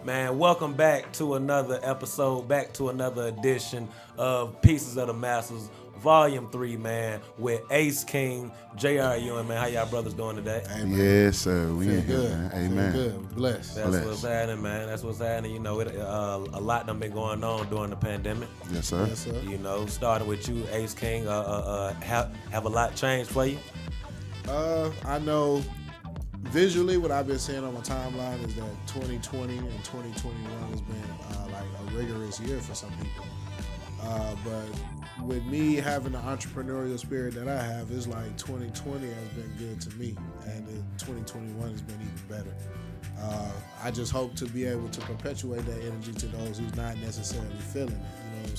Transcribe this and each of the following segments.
Man, welcome back to another episode, back to another edition of Pieces of the Masters, Volume 3, man, with Ace King, J.R. Ewing, man. How y'all brothers doing today? Hey, Yes, sir. We feel in here, good. man. Feel Amen. good. Blessed. That's what's happening, man. That's what's happening. You know, a lot done been going on during the pandemic. Yes, sir. Yes, sir. You know, starting with you, Ace King, have a lot changed for you? I know visually what I've been seeing on my timeline is that 2020 and 2021 has been like a rigorous year for some people. But with me having the entrepreneurial spirit that I have, it's like 2020 has been good to me, and 2021 has been even better. I just hope to be able to perpetuate that energy to those who's not necessarily feeling it. You know what I'm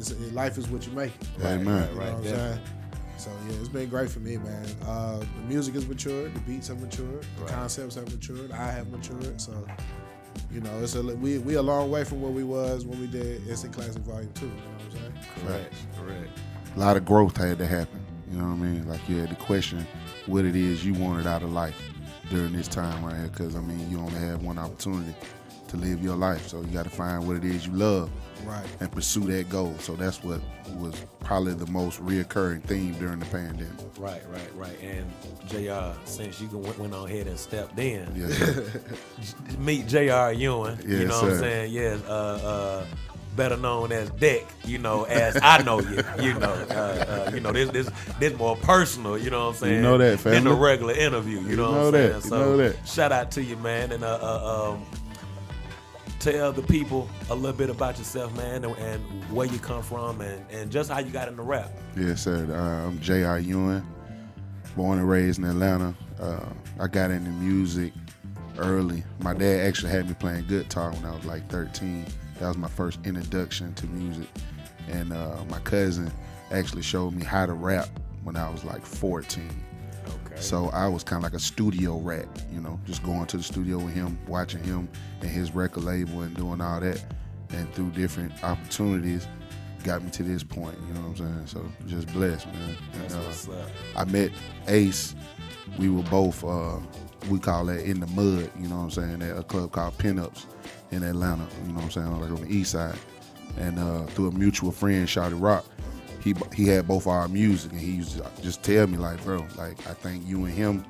saying? Life is what you make it. Amen. You know what I'm definitely. saying? So yeah, it's been great for me, man. The music has matured, the beats have matured, the concepts have matured, I have matured. So, you know, we a long way from where we was when we did Instant Classic Volume 2. You know what I'm saying? Correct. A lot of growth had to happen. You know what I mean? Like you had to question what it is you wanted out of life during this time right here. Because, I mean, you only have one opportunity to live your life. So you got to find what it is you love. Right. And pursue that goal. So that's what was probably the most reoccurring theme during the pandemic. Right. And JR, since you went on ahead and stepped in, Yes, sir. meet J.R. Ewing, you Yes, know what I'm sir. saying? Yes, better known as Deck, you know, as I know you, you know, this more personal, you know what I'm saying? You know that, family. In the regular interview, you know what I'm saying? that, you know that. Shout out to you, man, and tell the people a little bit about yourself, man, and where you come from, and just how you got into rap. Yes, sir. I'm J.R. Ewing, born and raised in Atlanta. I got into music early. My dad actually had me playing guitar when I was like 13. That was my first introduction to music. And my cousin actually showed me how to rap when I was like 14. Okay. So I was kind of like a studio rat, you know, just going to the studio with him, watching him and his record label and doing all that. And through different opportunities, got me to this point, you know what I'm saying? So just blessed, man. That's And, what's up. I met Ace. We were both, we call that in the mud, you know what I'm saying, at a club called Pinups in Atlanta, you know what I'm saying, like on the east side. And through a mutual friend, Shawty Rock, he had both our music, and he used to just tell me, like, bro, like, I think you and him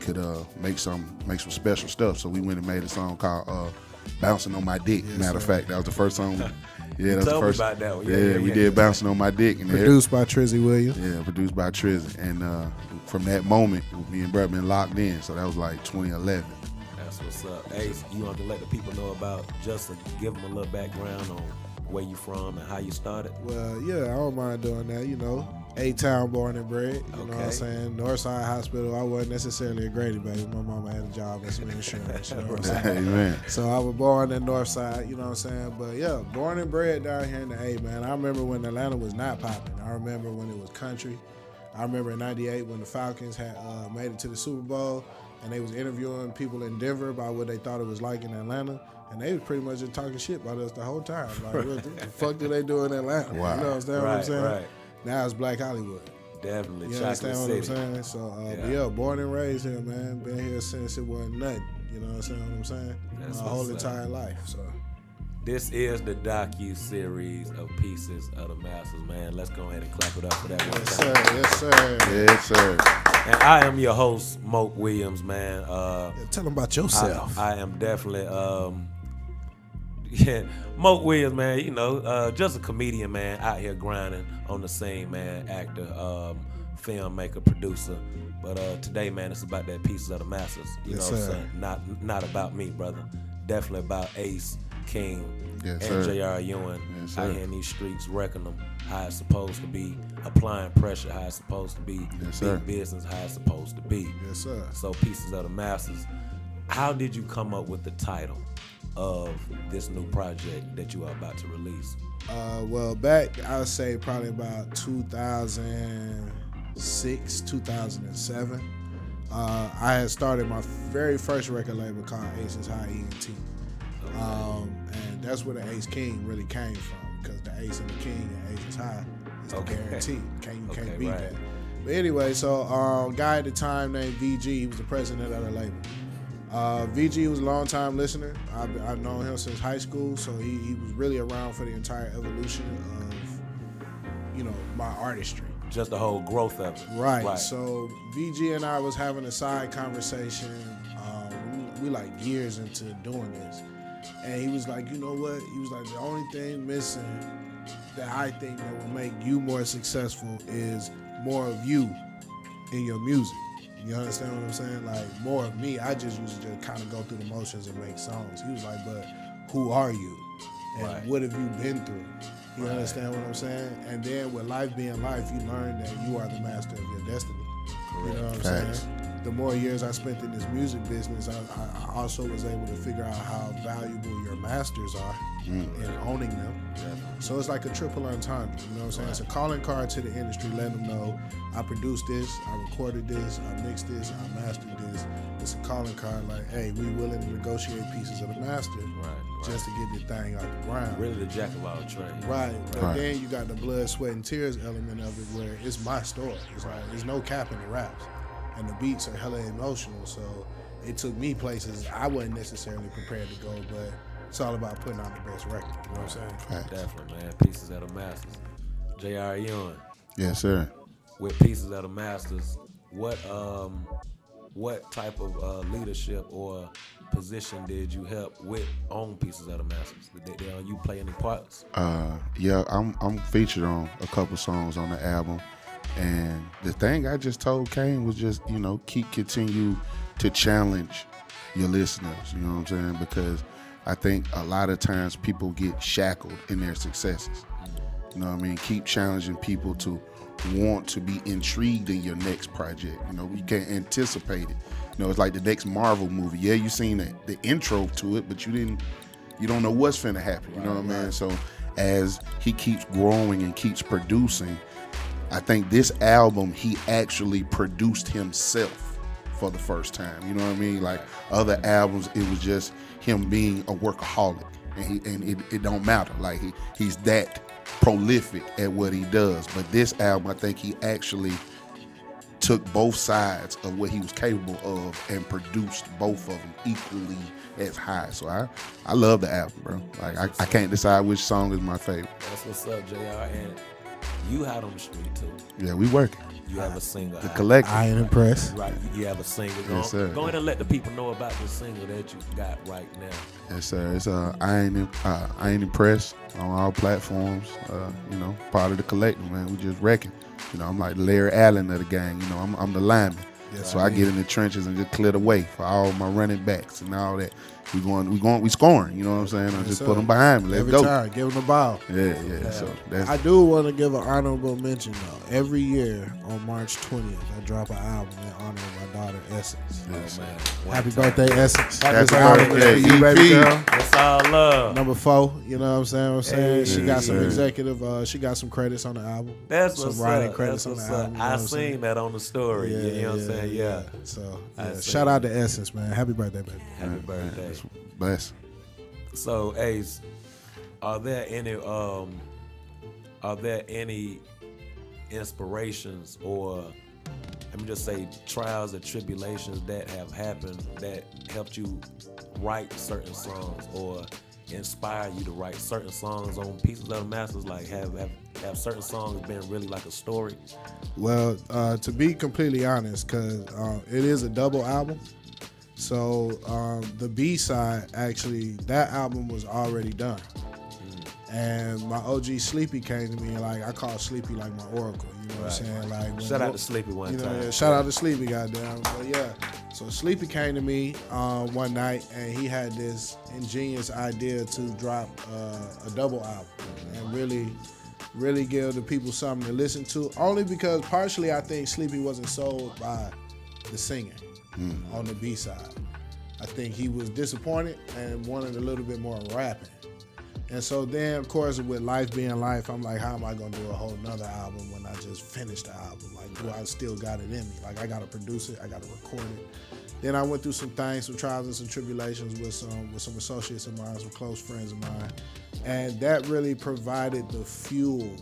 could make some special stuff. So we went and made a song called Bouncing on My Dick. Yes, Matter of sir. fact, that was the first song. Yeah, that was Tell the me first. about that one. Yeah, we did Bouncing on My Dick. And Produced by Trizzy Williams. yeah, produced by Trizzy. And from that moment, me and Brett been locked in. So that was like 2011. That's what's up. Ace, you want to let the people know about, just to give them a little background on where you from and how you started? Well, yeah, I don't mind doing that, you know. A-Town born and bred, you know what I'm Okay. saying? Northside Hospital, I wasn't necessarily a Grady baby. My mama had a job as some insurance, you know what I'm saying? Amen. So I was born in Northside, you know what I'm saying? But yeah, born and bred down here in the A, man. I remember when Atlanta was not popping. I remember when it was country. I remember in '98 when the Falcons had made it to the Super Bowl, and they was interviewing people in Denver about what they thought it was like in Atlanta. And they was pretty much just talking shit about us the whole time. Like, what the fuck do they do in Atlanta? Wow. You know what I'm saying? Right. Now it's Black Hollywood. Definitely. You Chocolate understand what I'm City. saying? So, Yeah. yeah, born and raised here, man. Been here since it wasn't nothing. You know what I'm saying? That's My whole what's up. entire life. So, This is the Docuseries of Pieces of the Masters, man. Let's go ahead and clap it up for that one yes, time. sir. Yes, sir. Yes, sir. And I am your host, Moke Williams, man. Yeah, tell them about yourself. I am definitely Moke Williams, man, you know, just a comedian, man, out here grinding on the scene, man, actor, filmmaker, producer. But today, man, it's about that Pieces of the Masters. You Yes, know what I'm sir. saying? Not about me, brother. Definitely about Ace, King, Yes, and sir. J.R. Ewing Yes, out sir. here in these streets, wrecking them how it's supposed to be, applying pressure how it's supposed to be, Yes, sir. big business how it's supposed to be. Yes, sir. So Pieces of the Masters, how did you come up with the title of this new project that you are about to release? Well, back, I would say probably about 2006, 2007. I had started my very first record label called Ace's High ENT. And that's where the Ace King really came from, because the Ace and the King and Ace's High is the Okay. guarantee. You can't Okay, beat right. that. But anyway, so guy at the time named VG, he was the president of the label. VG was a long time listener. I've known him since high school, so he was really around for the entire evolution of, my artistry. Just the whole growth of it. Right. So VG and I was having a side conversation. We like years into doing this, and he was like, you know what? He was like, the only thing missing that I think that will make you more successful is more of you in your music. You understand what I'm saying? Like, more of me. I just used to just kind of go through the motions and make songs. He was like, but who are you? And what have you been through? You understand what I'm saying? And then with life being life, you learn that you are the master of your destiny. Correct. You know what I'm saying? The more years I spent in this music business, I also was able to figure out how valuable your masters are in owning them. So it's like a triple entendre. You know what I'm saying? It's a calling card to the industry, letting them know I produced this, I recorded this, I mixed this, I mastered this. It's a calling card like, hey, we willing to negotiate pieces of the master just to get the thing off the ground. Really the jack of all trades. Right. But then you got the blood, sweat, and tears element of it where it's my story. It's like, there's no cap in the raps. And the beats are hella emotional, so it took me places I wasn't necessarily prepared to go, but it's all about putting out the best record. You know what I'm saying? Definitely, man. Pieces of the Masters. J.R. Ewing. Yes, sir. With Pieces of the Masters, what type of leadership or position did you help with on Pieces of the Masters? Did you play any parts? Yeah, I'm featured on a couple songs on the album. And the thing I just told Kane was just, continue to challenge your listeners, you know what I'm saying? Because I think a lot of times people get shackled in their successes. You know what I mean? Keep challenging people to want to be intrigued in your next project. You can't anticipate it. It's like the next Marvel movie. Yeah, you seen the intro to it, but you don't know what's finna happen. You know what I mean? So as he keeps growing and keeps producing, I think this album, he actually produced himself for the first time. You know what I mean? Like other albums, it was just him being a workaholic, and it don't matter. Like he's that prolific at what he does. But this album, I think he actually took both sides of what he was capable of and produced both of them equally as high. So I love the album, bro. Like I can't decide which song is my favorite. That's what's up, JR. And you out on the street too. Yeah, we working. You have a single. The collective. I ain't impressed. Right, you have a single. Yes, sir. Go ahead and let the people know about the single that you got right now. Yes, sir. It's I ain't impressed on all platforms. Part of the collective, man. We just wrecking. I'm like Larry Allen of the gang. I'm the lineman. Yes, so I get in the trenches and just clear the way for all my running backs and all that. We scoring. You know what I'm saying? I just put them behind me. Let's go. Every time, give them the ball. Yeah. So I do want to give an honorable mention though. Every year on March 20th, I drop an album in honor of my daughter Essence. Yes, man. Happy birthday, Essence. Happy birthday, you, baby girl. That's all love. Number 4, you know what I'm saying? Hey, she got some sir. executive. She got some credits on the album. That's some what's writing up. credits That's on what's the up. album. I seen that on the story. You know what I'm saying? Yeah. So I seen shout out to Essence, man. Happy birthday, baby. Happy birthday. bless. So, Ace, are there any inspirations or let me just say trials or tribulations that have happened that helped you write certain songs or inspire you to write certain songs on Pieces of the Masters? Like have certain songs been really like a story? Well, to be completely honest, because it is a double album. So the B-side, actually, that album was already done. And my OG Sleepy came to me and I call Sleepy like my oracle. You know what I'm saying? Like shout out to Sleepy one time. Yeah, shout out to Sleepy, goddamn. But yeah, so Sleepy came to me one night and he had this ingenious idea to drop a double album and really give the people something to listen to. Only because partially I think Sleepy wasn't sold by the singing on the B-side. I think he was disappointed and wanted a little bit more rapping. And so then, of course, with life being life, I'm like, how am I going to do a whole nother album when I just finished the album? Like, do I still got it in me? Like, I got to produce it. I got to record it. Then I went through some things, some trials and some tribulations with some associates of mine, some close friends of mine. And that really provided the fuel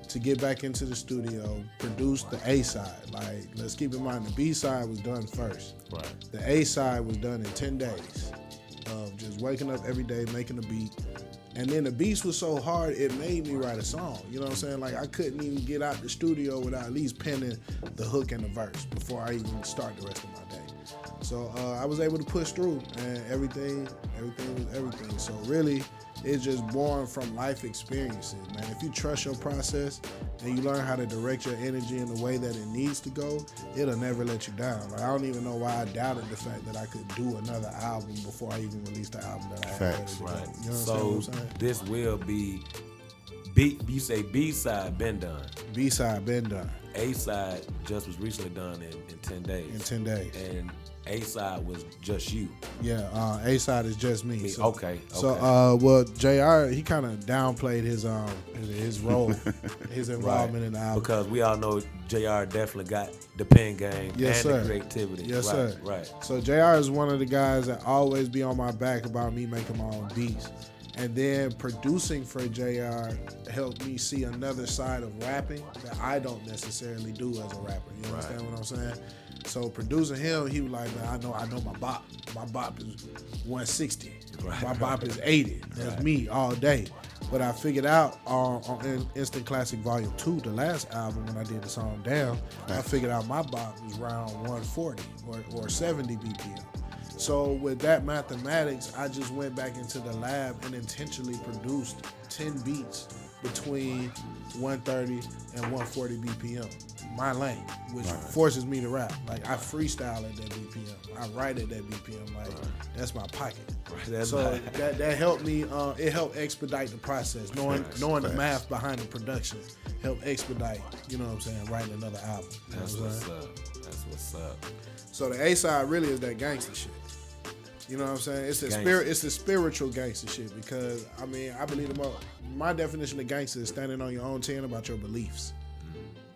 to get back into the studio, produce the A side. Like, let's keep in mind the B side was done first. Right. The A side was done in 10 days of just waking up every day, making a beat. And then the beats was so hard, it made me write a song. You know what I'm saying? Like, I couldn't even get out the studio without at least penning the hook and the verse before I even start the rest of my day. So I was able to push through, and everything was everything. So really, it's just born from life experiences, man. If you trust your process and you learn how to direct your energy in the way that it needs to go, it'll never let you down. Like, I don't even know why I doubted the fact that I could do another album before I even released the album that I had ready to go. Right. You So understand what I'm saying? this will be you say B side been done. B side been done A side just was recently done in 10 days. in 10 days. And A side was just you. Yeah, A side is just me. So, Okay. So, well, JR, he kind of downplayed his role, his involvement in the album. Because we all know JR definitely got the pen game Yes, and sir. the creativity. Yes, right, sir. Right. So JR is one of the guys that always be on my back about me making my own beats. And then producing for JR helped me see another side of rapping that I don't necessarily do as a rapper. You understand what I'm saying? So producing him, he was like, man, I know my bop. My bop is 160. Right. My bop is 80. That's me all day. But I figured out on Instant Classic Volume 2, the last album, when I did the song Down, I figured out my bop was around 140 or 70 BPM. So with that mathematics, I just went back into the lab and intentionally produced 10 beats between 130 and 140 BPM. My lane, which forces me to rap. Like, I freestyle at that BPM. I write at that BPM. Like, that's my pocket. So that helped me. It helped expedite the process. Knowing the math behind the production helped expedite. You know what I'm saying? Writing another album. That's what's up. That's what's up. So the A side really is that gangster shit. You know what I'm saying? It's the spirit. It's the spiritual gangster shit, because I mean, I believe my definition of gangster is standing on your own 10 about your beliefs,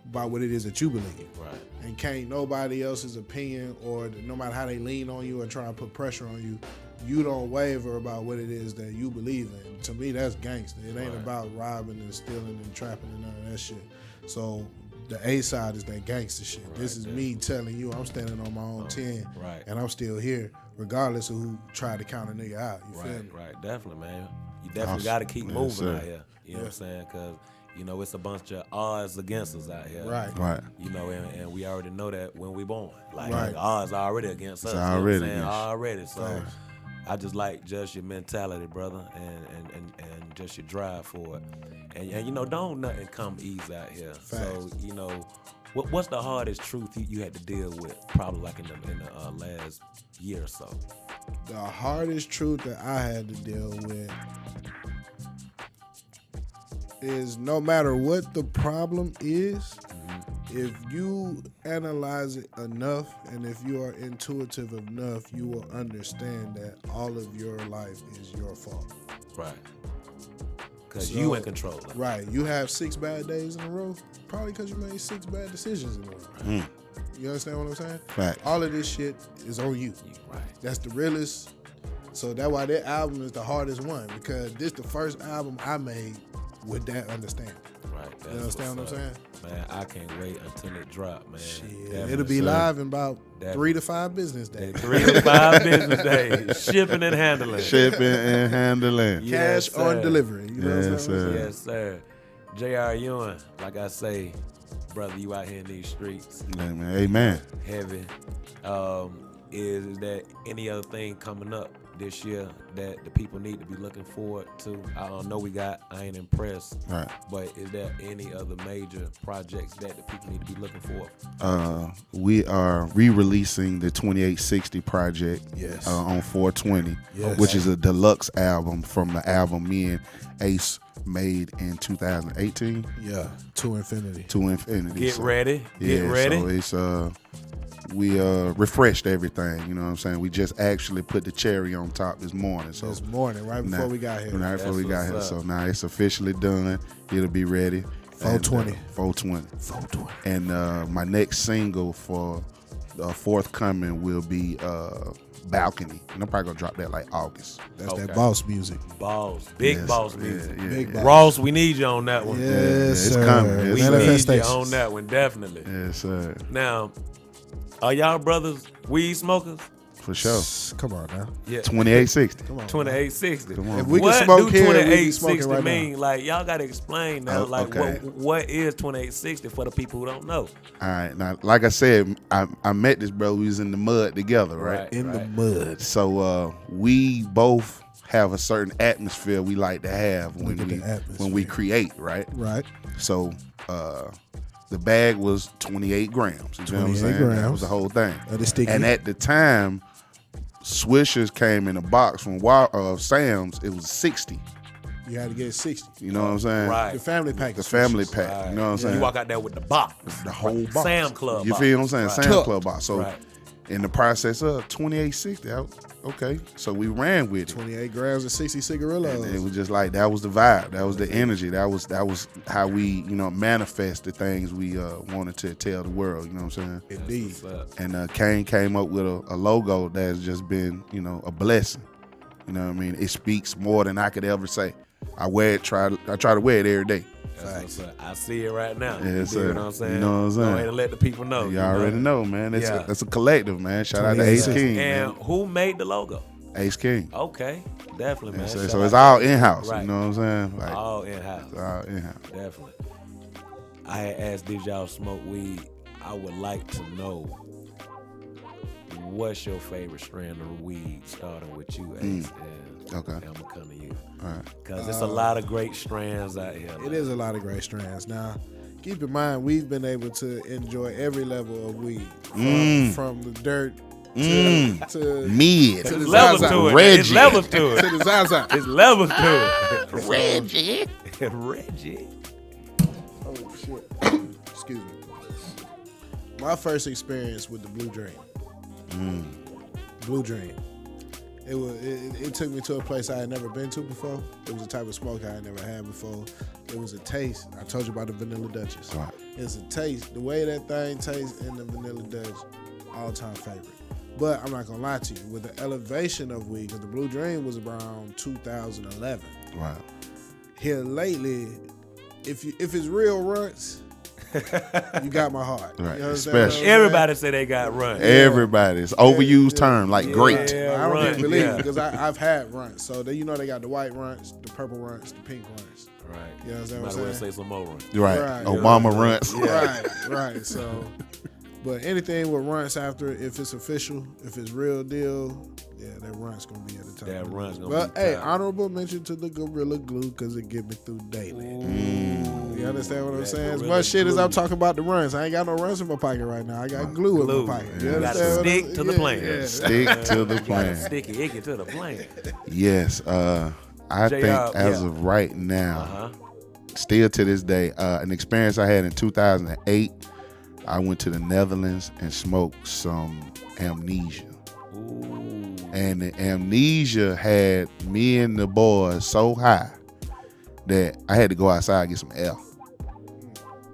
about what it is that you believe. Right. And can't nobody else's opinion, or no matter how they lean on you or try and put pressure on you, you don't waver about what it is that you believe in. To me, that's gangster. It ain't about robbing and stealing and trapping and none of that shit. So the A side is that gangster shit. Right, this is me telling you I'm standing on my own 10, and I'm still here, regardless of who tried to count a nigga out. You feel me? Right, definitely, man. You definitely got to keep moving out here. You know what I'm saying? Because, you know, it's a bunch of odds against us out here. Right. You know, and we already know that when we born. Like, Right. odds are already against us. It's You know what I'm already saying? against you. Already. So I just like just your mentality, brother, and just your drive for it. And you know, don't nothing come easy out here. So, you know, what's the hardest truth you had to deal with, probably like in the last year or so? The hardest truth that I had to deal with is, no matter what the problem is, if you analyze it enough and if you are intuitive enough, you will understand that all of your life is your fault. Right. Because you in control. Right. You have 6 bad days in a row, probably because you made 6 bad decisions in a row. You understand what I'm saying? Right. All of this shit is on you. Right. That's the realest. So that's why that album is the hardest one, because this the first album I made with that understanding. Right. You understand what I'm saying? Man, I can't wait until it drop, man. Shit, it'll be live in about 3 to 5 business days. 3 to 5 business days. Shipping and handling. Cash on delivery. You know what I'm saying? Yes, sir. J.R. Ewing, like I say, brother, you out here in these streets. Amen. Heavy. Is there any other thing coming up this year that the people need to be looking forward to? I don't know, I ain't impressed. Right. But is there any other major projects that the people need to be looking for? We are re-releasing the 2860 project on 420, which is a deluxe album from the album me and Ace made in 2018. Yeah, To Infinity. Get ready. Get ready. So it's we refreshed everything, you know what I'm saying? We just actually put the cherry on top this morning. So this morning, right before we got here. Right before we got here. So now it's officially done. It'll be ready. 420. 420. And my next single for forthcoming will be Balcony, and I'm probably gonna drop that like August. That's that boss music. Boss. Big Yes, boss music. yeah, Big yeah. boss. Ross, we need you on that one. Yes, it's sir. coming. It's We need you Manifestations. on that one, definitely. Yes, sir. Now, are y'all brothers weed smokers? For sure. Come on now. Yeah. 2860. Come on. 2860. Come on. If we can What smoke do here, we can 2860 smoke it right mean? Like, y'all got to explain now. Oh, Like, okay. what is 2860 for the people who don't know? All right. Now, like I said, I met this brother. We was in the mud together, right? In the mud. So we both have a certain atmosphere we like to have when Look at the atmosphere. when we create, right? Right. So the bag was 28 grams. You know what I'm 28 saying? That grams. was the whole thing. That is sticky. And at the time, Swishers came in a box from Sam's. It was 60. You had to get 60. You know what I'm saying? Right. The family pack. The family pack. Right. You know what I'm saying? You walk out there with the box. The whole box. Sam Club You box. feel what I'm saying? Right. Sam Tuck. Club box. So Right. in the process of 2860, okay. So we ran with it. 28 grams of 60 cigarillos. And it was just like that was the vibe. That was the energy. That was how we, manifest the things we wanted to tell the world. You know what I'm saying? Indeed. And Kane came up with a logo that's just been, a blessing. You know what I mean? It speaks more than I could ever say. I try to wear it every day. That's what's up. I see it right now. Yes, You dig sir. what I'm saying? You know what I'm saying? Go ahead and let the people know. You already know, man. That's a collective, man. Shout out to 28. Ace King. And Man. who made the logo? Ace King. Okay, definitely, man. So, Shout so out it's to- all in-house. Right. You know what I'm saying? Like, all in-house. it's all in-house. Definitely. I had asked, did y'all smoke weed? I would like to know, what's your favorite strand of weed, starting with you, Ace, and Okay. I'm going to come to you. All right. Because there's a lot of great strands out here. It is a lot of great strands. Now, keep in mind, we've been able to enjoy every level of weed. From the dirt to Mid. To the It's levels Zaza. to it. Reggie. It's levels to to it. the Zaza. It's levels to it. Reggie. Reggie. Oh, shit. Excuse me. My first experience with the Blue Dream. Blue Dream. It took me to a place I had never been to before. It was a type of smoke I had never had before. It was a taste. I told you about the Vanilla Duchess. Right. It's a taste. The way that thing tastes in the Vanilla Dutch, all-time favorite. But I'm not gonna lie to you. With the elevation of weed, because the Blue Dream was around 2011. Wow. Here lately, if it's real runts, you got my heart. Right. You understand what I'm Especially- saying? Everybody say they got run. Everybody's overused term, like great. Yeah, I don't run, even believe yeah. it because I've had runts. So they got the white runts, the purple runts, the pink runts. Right. You understand Might what as I'm well saying? say some more run. Right. Right. Obama runts. Right. So, but anything with runts after, if it's official, if it's real deal, yeah, that runt's gonna be at the top. That runt's gonna But be hey, top. honorable mention to the Gorilla Glue because it get me through daily. You understand what I'm That saying? As Gorilla much shit as Glue. I'm talking about the runs, I ain't got no runs in my pocket right now. I got glue in Glue. my pocket. You You got to understand what I'm- stick to the yeah, plan. yeah. Stick to the plan. Sticky icky to the plan. Yes. I think as yeah. of right now, Uh-huh. still to this day, an experience I had in 2008, I went to the Netherlands and smoked some amnesia. Ooh. And the amnesia had me and the boys so high that I had to go outside and get some air.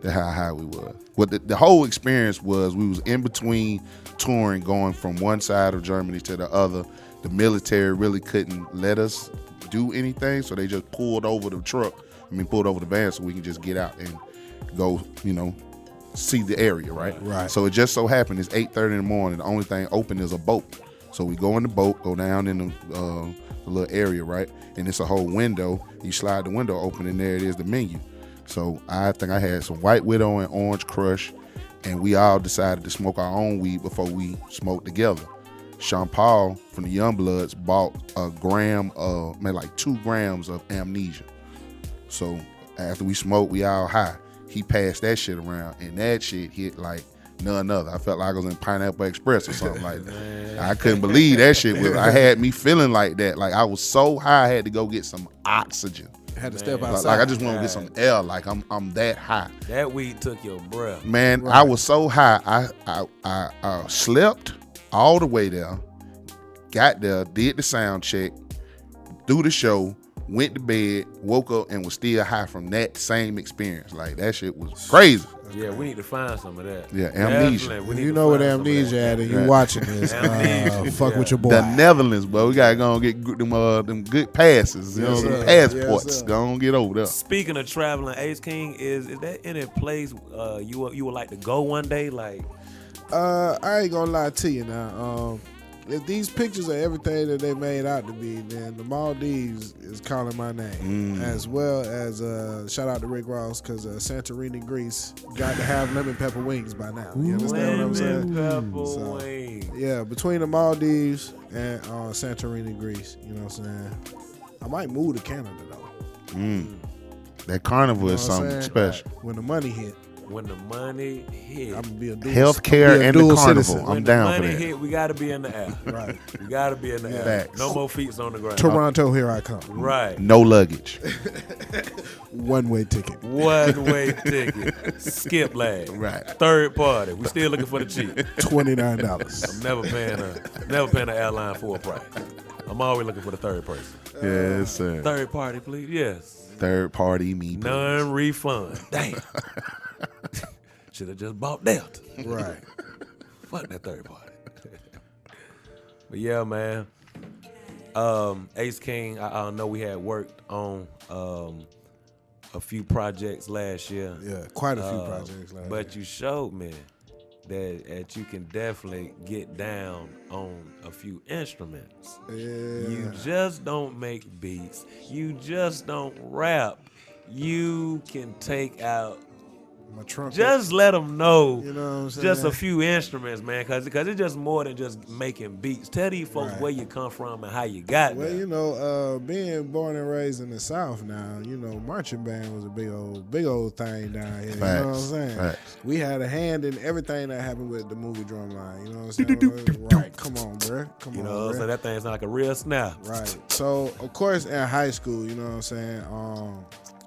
That's how high we were. What the whole experience was, we was in between touring, going from one side of Germany to the other. The military really couldn't let us do anything, so they just pulled over the van so we can just get out and go, see the area, right? Right. So it just so happened it's 8:30 in the morning. The only thing open is a boat. So we go in the boat, go down in the little area, right? And it's a whole window. You slide the window open, and there it is, the menu. So I think I had some White Widow and Orange Crush, and we all decided to smoke our own weed before we smoked together. Sean Paul from the Youngbloods bought like 2 grams of amnesia. So after we smoked, we all high. He passed that shit around, and that shit hit like none other. I felt like I was in Pineapple Express or something like that. I couldn't believe that shit. I had me feeling like that. Like I was so high, I had to go get some oxygen. Had to step Like, outside. I just want to get some air. Like I'm that high. That weed took your breath. Man, I was so high. I slept all the way there. Got there, did the sound check, do the show, went to bed, woke up, and was still high from that same experience. Like, that shit was crazy. Yeah, we need to find some of that. Yeah, amnesia. Definitely, we need You to know what find some of amnesia that. at and you Right. watching this. Amnesia, Fuck yeah. with your boy. The Netherlands, bro. We gotta go and get them good passes. You know, Yes, them sir. passports. Yes, sir. Go and get over there. Speaking of traveling, Ace King, is that any place you would like to go one day? Like, I ain't gonna lie to you now. If these pictures are everything that they made out to be, then the Maldives is calling my name. As well as shout out to Rick Ross, because Santorini, Greece got to have lemon pepper wings by now. You understand what I'm saying? Pepper wings. Yeah, between the Maldives and Santorini, Greece, you know what I'm saying? I might move to Canada though. That carnival You know is what I'm something saying? special. When the money hit, When the money hit, I'm gonna be a dual Healthcare I'm gonna be a and the dual carnival. citizen. I'm when down the for money that. hit, we gotta be in the air. Right. We gotta be in the air. Facts. No more feet on the ground. Toronto, here I come. Right. No luggage. One-way ticket. One way ticket. Skip lag. Right. Third party. We still looking for the cheap. $29. I'm never paying an airline full price. I'm always looking for the third person. Yes, sir. Third party, please. Yes. Third party me. please. Non-refund. Damn. Should have just bought Delta. Right. Fuck that third party. But yeah, man. Ace King, I know we had worked on a few projects last year. Yeah, quite a few projects like But you showed me that you can definitely get down on a few instruments. Yeah. You just don't make beats. You just don't rap. You can take out. My trumpet. Just let them know. You know what I'm saying? Just a few instruments, man, because it's just more than just making beats. Tell these folks Right. where you come from and how you got Well, there. you know, being born and raised in the South now, you know, marching band was a big old thing down here. You know what I'm Facts. saying? Facts. We had a hand in everything that happened with the movie Drumline. You know what I'm saying? Right. Come on, bruh. Come You on, know, bruh. so that thing's like a real snap. Right. So, of course, in high school, you know what I'm saying,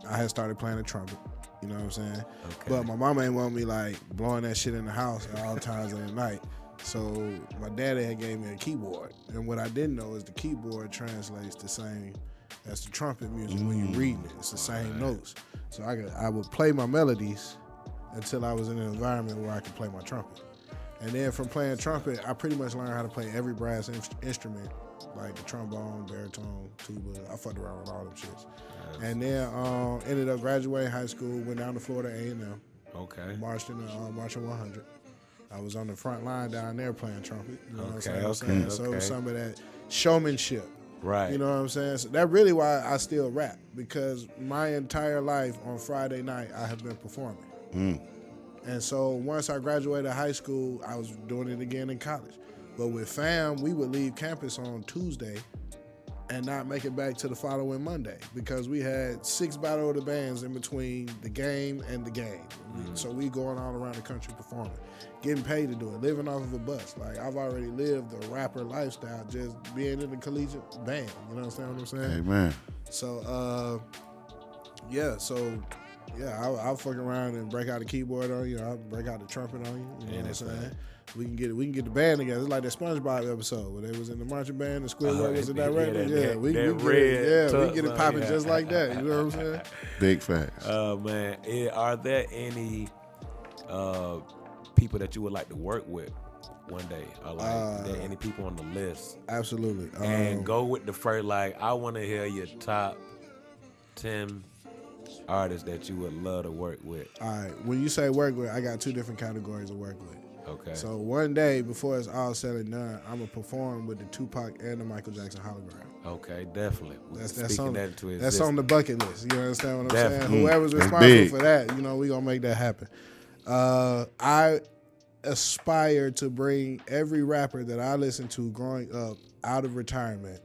I had started playing the trumpet. You know what I'm saying? Okay. But my mama ain't want me like blowing that shit in the house at all times of the night. So my daddy had gave me a keyboard. And what I didn't know is the keyboard translates the same as the trumpet music when you're reading it. It's the same notes. So I would play my melodies until I was in an environment where I could play my trumpet. And then from playing trumpet, I pretty much learned how to play every brass instrument, like the trombone, baritone, tuba. I fucked around with all them shits. And then ended up graduating high school, went down to Florida A&M, Okay. marched in the Marching 100. I was on the front line down there playing trumpet. You know what I'm Okay, saying? okay, So okay. some of that showmanship. Right. You know what I'm saying? So that's really why I still rap, because my entire life on Friday night I have been performing. And so once I graduated high school, I was doing it again in college. But with fam, we would leave campus on Tuesday and not make it back to the following Monday because we had 6 battle of the bands in between the game and the game. So we going all around the country performing, getting paid to do it, living off of a bus. Like, I've already lived the rapper lifestyle just being in the collegiate band. You understand what I'm saying? Amen. So, I'll fuck around and break out the keyboard on you. I'll break out the trumpet on you. You know what I'm saying? We can get the band together. It's like that SpongeBob episode where they was in the marching band and Squidward was the director. We get it popping just like that. You know what I'm saying? Big facts. Man, are there any people that you would like to work with one day? Or like, are there any people on the list? Absolutely. And go with the first, like, I want to hear your top 10 artists that you would love to work with. All right. When you say work with, I got 2 different categories of work with. Okay. So one day, before it's all said and done, I'm going to perform with the Tupac and the Michael Jackson hologram. Okay, definitely. That's Speaking on, that into that's on the bucket list. You understand what I'm Definitely. saying? Whoever's That's responsible big. for that, you know, we going to make that happen. I aspire to bring every rapper that I listened to growing up out of retirement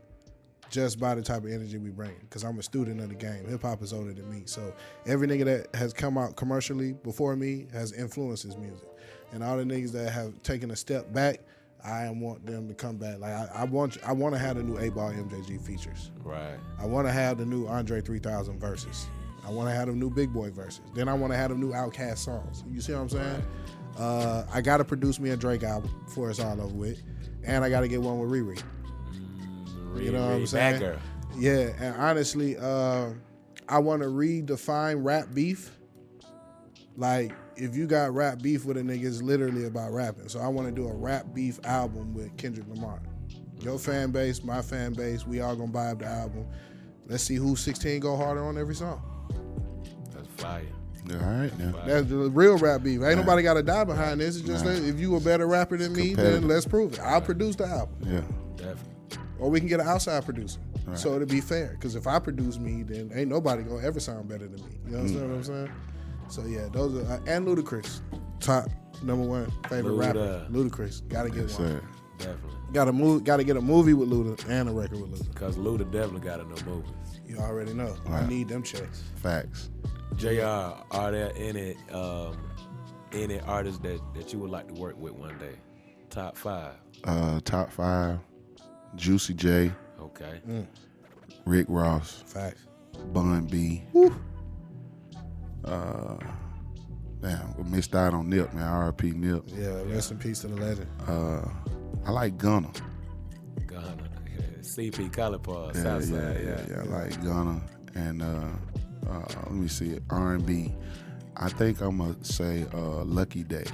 just by the type of energy we bring, because I'm a student of the game. Hip-hop is older than me. So every nigga that has come out commercially before me has influenced his music. And all the niggas that have taken a step back, I want them to come back. Like I want to have the new 8-Ball MJG features. Right. I want to have the new Andre 3000 verses. I want to have the new Big Boy verses. Then I want to have the new Outkast songs. You see what I'm saying? I got to produce me a Drake album before it's all over with. And I got to get one with Riri. You know what I'm saying? Bagger. Yeah, and honestly, I want to redefine rap beef. Like, if you got rap beef with a nigga, it's literally about rapping. So I want to do a rap beef album with Kendrick Lamar. Your fan base, my fan base, we all gonna buy up the album. Let's see who 16 go harder on every song. That's fire. All right, now. That's the real rap beef. Ain't nobody got to die behind this. It's just that if you a better rapper than me, then let's prove it. I'll produce the album. Yeah. Definitely. Or we can get an outside producer. Right. So it'll be fair. Because if I produce me, then ain't nobody going to ever sound better than me. You understand what I'm saying? So yeah, those are, and Ludacris, top #1 favorite rapper. Ludacris, got to get one. Sir. Definitely. Got to get a movie with Luda and a record with Luda. Because Luda definitely got to know movies. You already know. Right. I need them checks. Facts. JR, are there any artists that you would like to work with one day? Top 5. Top 5. Juicy J. Okay. Rick Ross. Facts. Bun B. Woo. Damn, we missed out on Nip, man. R.I.P. Nip. Yeah, rest in peace to the legend. I like Gunna. Ghana. CP Calipar, Yeah, Southside. I like Gunna. And let me see it. R&B. I think I'm gonna say Lucky Day.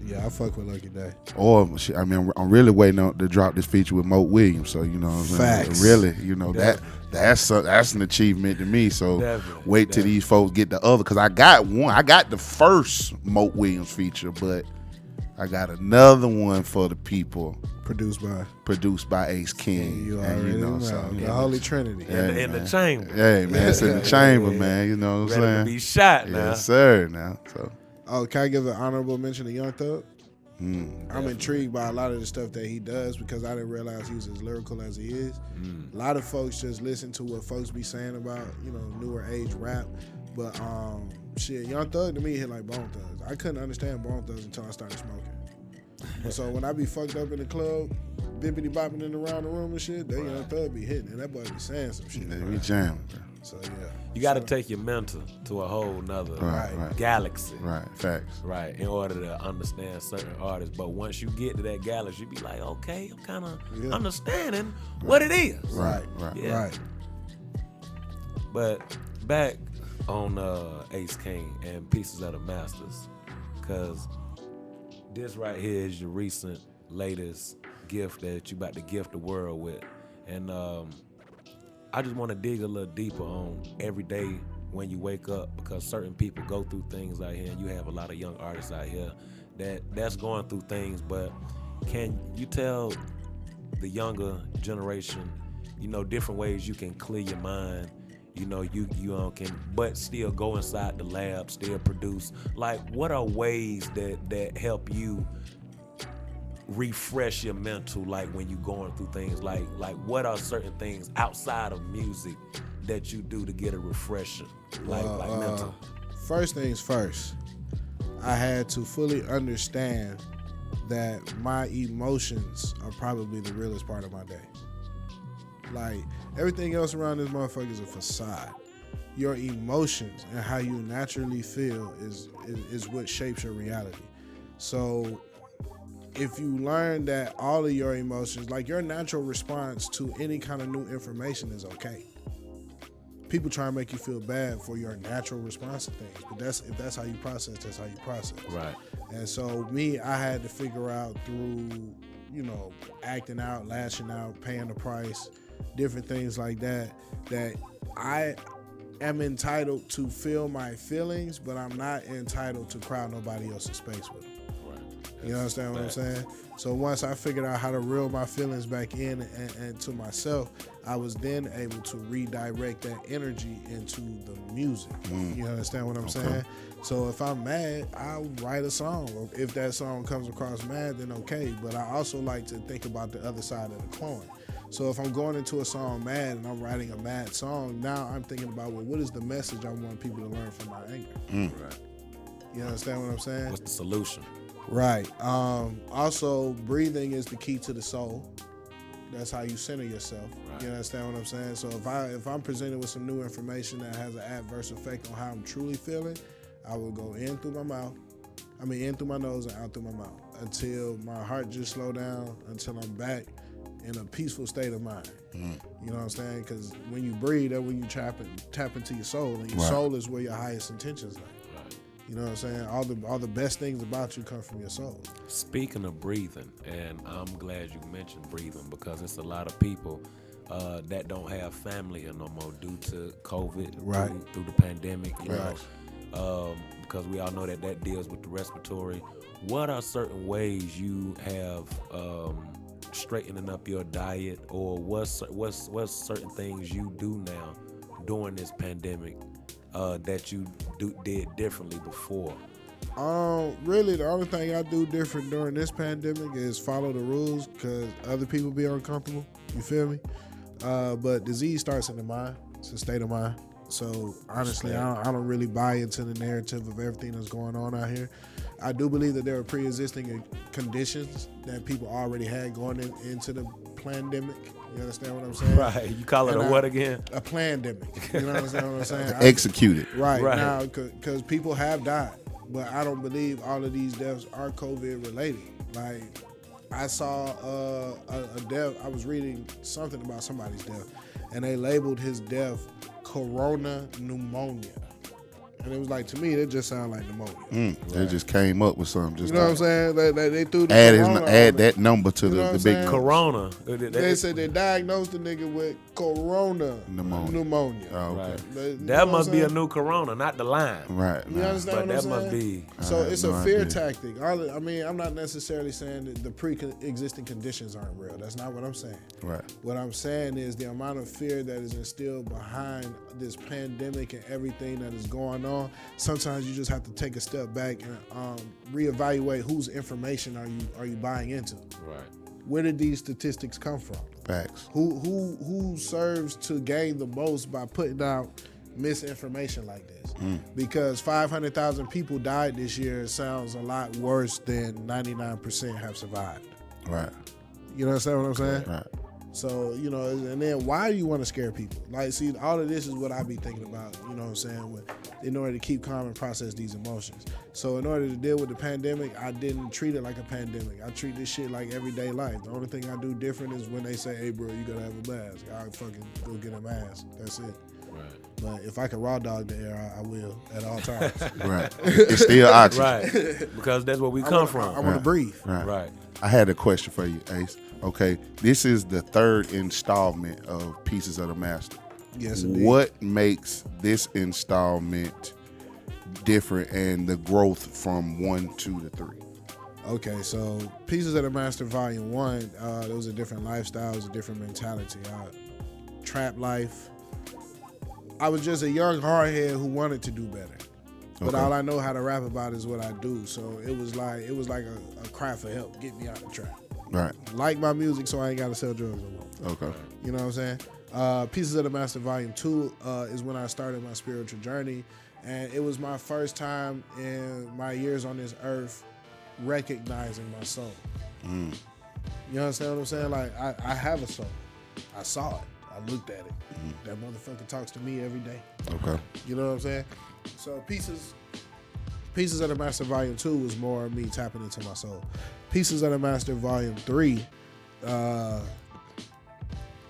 Yeah, I fuck with Lucky Day. Or I mean, I'm really waiting on to drop this feature with Moat Williams. So you know what I'm saying? Facts. Really, you know that's an achievement to me. So wait till these folks get the other, because I got one. I got the first Moat Williams feature, but I got another one for the people. Produced by Ace King. You already know. So, the Holy Trinity. In the chamber. Hey man, it's in the chamber, man. You know what I'm Ready saying? to be shot now. Yes, sir. Now, so. Oh, can I give an honorable mention to Young Thug? I'm intrigued by a lot of the stuff that he does because I didn't realize he was as lyrical as he is. A lot of folks just listen to what folks be saying about, newer age rap. But Young Thug to me hit like Bone Thugs. I couldn't understand Bone Thugs until I started smoking. So when I be fucked up in the club, bippity bopping in around the room and shit, that Young Thug be hitting, and that boy be saying some shit. They be jamming, bro. So yeah, You got to take your mental to a whole nother galaxy. Right, facts. Right, in order to understand certain artists. But once you get to that galaxy, you be like, okay, I'm kind of understanding what it is. Right. But back on Ace King and Pieces of the Masters, because this right here is your recent, latest gift that you about to gift the world with. And I just want to dig a little deeper on every day when you wake up, because certain people go through things out here, and you have a lot of young artists out here that's going through things. But can you tell the younger generation, different ways you can clear your mind? You can, but still go inside the lab, still produce. Like, what are ways that help you refresh your mental, like when you're going through things? Like what are certain things outside of music that you do to get a refresher, like mental? First things first, I had to fully understand that my emotions are probably the realest part of my day. Like, everything else around this motherfucker is a facade. Your emotions and how you naturally feel is what shapes your reality. So if you learn that all of your emotions, like your natural response to any kind of new information is okay. People try and make you feel bad for your natural response to things, but if that's how you process, that's how you process. Right. And so I had to figure out through, acting out, lashing out, paying the price, different things like that I am entitled to feel my feelings, but I'm not entitled to crowd nobody else's space with them. You understand what I'm saying? So once I figured out how to reel my feelings back in and to myself, I was then able to redirect that energy into the music. You understand what I'm saying? So if I'm mad, I'll write a song. If that song comes across mad, then okay. But I also like to think about the other side of the coin. So if I'm going into a song mad and I'm writing a mad song, now I'm thinking about, what is the message I want people to learn from my anger? Right. You understand what I'm saying? What's the solution? Right. Also, breathing is the key to the soul. That's how you center yourself. Right. You understand what I'm saying? So if I'm presented with some new information that has an adverse effect on how I'm truly feeling, I will go in through my nose and out through my mouth until my heart just slow down, until I'm back in a peaceful state of mind. You know what I'm saying? Because when you breathe, that's when you tap into your soul, and your soul is where your highest intentions lie. You know what I'm saying? All the best things about you come from your soul. Speaking of breathing, and I'm glad you mentioned breathing because it's a lot of people that don't have family here no more due to COVID, through the pandemic, you know, because we all know that deals with the respiratory. What are certain ways you have straightening up your diet, or what's certain things you do now during this pandemic that you did differently before? Really, the only thing I do different during this pandemic is follow the rules because other people be uncomfortable. You feel me? But disease starts in the mind. It's a state of mind. So honestly, I don't really buy into the narrative of everything that's going on out here. I do believe that there are pre-existing conditions that people already had going into the pandemic. You understand what I'm saying? Right. You call it what again? A pandemic. You know what I'm saying? Executed. Right. Now, because people have died, but I don't believe all of these deaths are COVID related. Like, I saw a death. I was reading something about somebody's death, and they labeled his death corona pneumonia. And it was like, to me, it just sounded like pneumonia. They just came up with something. Just you know what I'm saying? They threw the add that number to the big corona. They said they diagnosed the nigga with corona pneumonia. Oh, okay. Right. That must be a new corona, not the line. Right. You understand what I'm saying? Must be. So it's a fear tactic. I mean, I'm not necessarily saying that the pre-existing conditions aren't real. That's not what I'm saying. Right. What I'm saying is the amount of fear that is instilled behind this pandemic and everything that is going on. Sometimes you just have to take a step back and reevaluate whose information are you buying into. Right. Where did these statistics come from? Facts. Who serves to gain the most by putting out misinformation like this? Because 500,000 people died this year sounds a lot worse than 99% have survived. Right. You understand what I'm saying? Right. So, you know, and then why do you want to scare people? Like, see, all of this is what I be thinking about, you know what I'm saying, in order to keep calm and process these emotions. So in order to deal with the pandemic, I didn't treat it like a pandemic. I treat this shit like everyday life. The only thing I do different is when they say, hey, bro, you gotta have a mask. I'll fucking go get a mask. That's it. Right. But if I can raw dog the air, I will at all times. Right. It's still oxygen. Right. Because that's where we come from. I want to breathe. Right. I had a question for you, Ace. Okay, this is the third installment of Pieces of the Master. Yes, indeed. What makes this installment different and the growth from 1, 2 to 3? Okay, so Pieces of the Master Volume 1, there was a different lifestyle, it was a different mentality. Trap life. I was just a young hardhead who wanted to do better. But all I know how to rap about is what I do. So it was like a cry for help, get me out the trap. Right. Like my music, so I ain't got to sell drugs no more. Okay. You know what I'm saying? Pieces of the Master Volume 2 is when I started my spiritual journey. And it was my first time in my years on this earth recognizing my soul. You understand what I'm saying? Like, I have a soul. I saw it. I looked at it. That motherfucker talks to me every day. Okay. You know what I'm saying? So Pieces of the Master Volume 2 was more me tapping into my soul. Pieces of the Master Volume 3,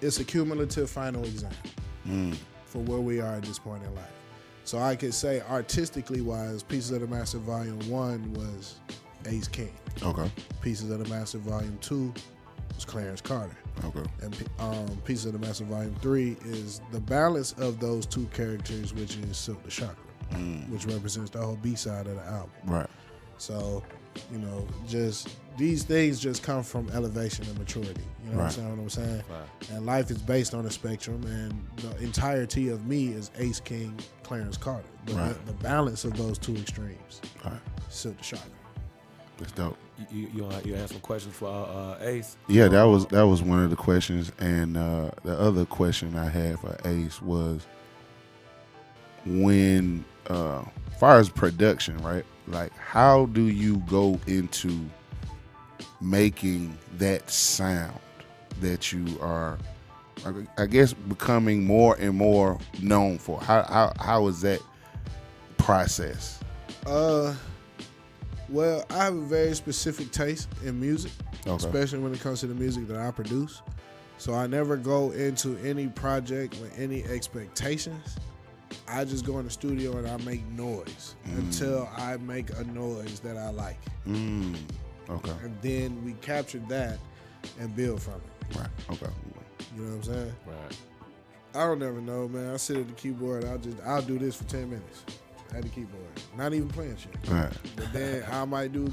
it's a cumulative final exam for where we are at this point in life. So I could say artistically wise, Pieces of the Master Volume 1 was Ace King. Okay. Pieces of the Master Volume 2 was Clarence Carter. Okay. And Pieces of the Master Volume 3 is the balance of those two characters, which is SilkDaChakra. Which represents the whole B-side of the album. Right. So, you know, just these things just come from elevation and maturity. You know what I'm saying? Right. And life is based on a spectrum, and the entirety of me is Ace King, Clarence Carter. But the balance of those two extremes, SilkDaChakra. That's dope. You have some questions for Ace? Yeah, that was one of the questions, and the other question I had for Ace was when. Far as production, right? Like, how do you go into making that sound that you are, I guess, becoming more and more known for? How is that process? Well, I have a very specific taste in music, especially when it comes to the music that I produce. So I never go into any project with any expectations. I just go in the studio and I make noise until I make a noise that I like. Okay. And then we capture that and build from it. Right. Okay. You know what I'm saying? Right. I don't ever know, man. I sit at the keyboard. I'll do this for 10 minutes at the keyboard. Not even playing shit. Right. But then I might do,